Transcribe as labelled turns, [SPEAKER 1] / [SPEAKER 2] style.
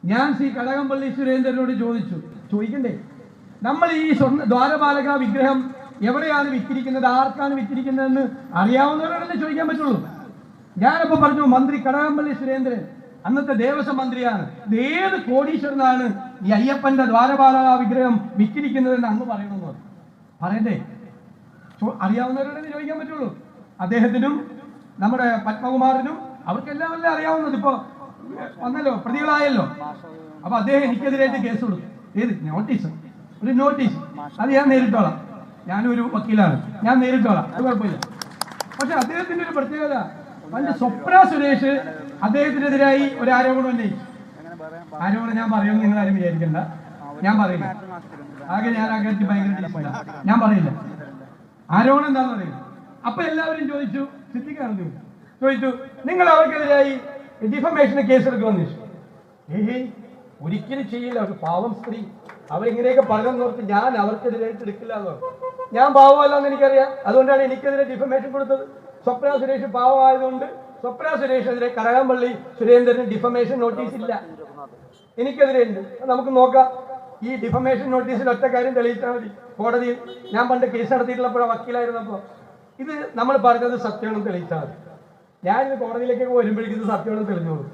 [SPEAKER 1] ഞാൻ ശ്രീ കടകംപള്ളി സുരേന്ദ്രനോട് ചോദിക്കണ്ടേ, നമ്മൾ ഈ ദ്വാരപാലക വിഗ്രഹം എവിടെയാണ് വിറ്റിരിക്കുന്നത്, ആർക്കാണ് വിറ്റിരിക്കുന്നതെന്ന് അറിയാവുന്നവരോടല്ലേ ചോദിക്കാൻ പറ്റുള്ളൂ. ഞാനപ്പോ പറഞ്ഞു മന്ത്രി കടകംപള്ളി സുരേന്ദ്രൻ അന്നത്തെ ദേവസ്വം മന്ത്രിയാണ്, ഇത് ഏത് കോടീശ്വരനാണ് ഈ അയ്യപ്പന്റെ ദ്വാരപാലക വിഗ്രഹം വിറ്റിരിക്കുന്നതെന്ന് അങ്ങ് പറയണമെന്ന് പറയണ്ടേ? അറിയാവുന്നവരോടല്ലേ ചോദിക്കാൻ പറ്റുള്ളൂ. അദ്ദേഹത്തിനും നമ്മുടെ പത്മകുമാറിനും അവർക്കെല്ലാം അല്ലേ അറിയാവുന്നത്. ഇപ്പൊ വന്നല്ലോ, പ്രതികളായല്ലോ. അപ്പൊ അദ്ദേഹം എനിക്കെതിരായിട്ട് കേസ് കൊടുത്തു. ഏത് ഒരു നോട്ടീസ് അത് ഞാൻ നേരിട്ടോളാം. ഞാനൊരു വക്കീലാണ്, ഞാൻ നേരിട്ടോളാം, അത് കുഴപ്പമില്ല. പക്ഷെ അദ്ദേഹത്തിന്റെ ഒരു പ്രത്യേകത, പണ്ട് സ്വപ്ന സുരേഷ് അദ്ദേഹത്തിനെതിരായി ഒരു ആരോപണം ഉന്നയിച്ചു. ആരോപണം ഞാൻ പറയുമെന്ന് നിങ്ങൾ ആരും വിചാരിക്കണ്ട, ഞാൻ പറയില്ല. ആകെ ഞാൻ ആ കാര്യത്തിൽ ഭയങ്കര ഞാൻ പറയില്ല. ആരോപണം എന്താണെന്ന് പറയുന്നത്. അപ്പൊ എല്ലാവരും ചോദിച്ചു, സിദ്ദിഖാണ് ചോദിച്ചു, നിങ്ങൾ അവർക്കെതിരായി ഡിഫമേഷന് കേസെടുക്കുമെന്ന് ചോദിച്ചു. ഒരിക്കലും ചെയ്യില്ല, ഒരു പാവം സ്ത്രീ അവരിങ്ങനെയൊക്കെ പറയുമെന്ന് ഓർത്ത് ഞാൻ അവർക്കെതിരായിട്ട് എടുക്കില്ല എന്ന് പറഞ്ഞു. ഞാൻ പാവമല്ലെന്ന് എനിക്കറിയാം, അതുകൊണ്ടാണ് എനിക്കെതിരെ ഡിഫമേഷൻ കൊടുത്തത്. സ്വപ്ന സുരേഷ് പാവമായതുകൊണ്ട് സ്വപ്ന സുരേഷിനെതിരെ കടകംപള്ളി സുരേന്ദ്രന് ഡിഫമേഷൻ നോട്ടീസ് ഇല്ല, എനിക്കെതിരെ ഉണ്ട്. നമുക്ക് നോക്കാം. ഈ ഡിഫമേഷൻ നോട്ടീസിൽ ഒറ്റ കാര്യം തെളിയിച്ചാൽ മതി. കോടതിയിൽ ഞാൻ പണ്ട് കേസ് നടത്തിയിട്ടുള്ളപ്പോഴോ വക്കീലായിരുന്നപ്പോൾ ഇത് നമ്മൾ പറഞ്ഞത് സത്യമാണെന്ന് തെളിയിച്ചാൽ മതി. ഞാനിത് കോടതിയിലേക്കൊക്കെ വരുമ്പോഴേക്കും ഇത് സത്യമാണെന്ന് തെളിഞ്ഞോളൂ.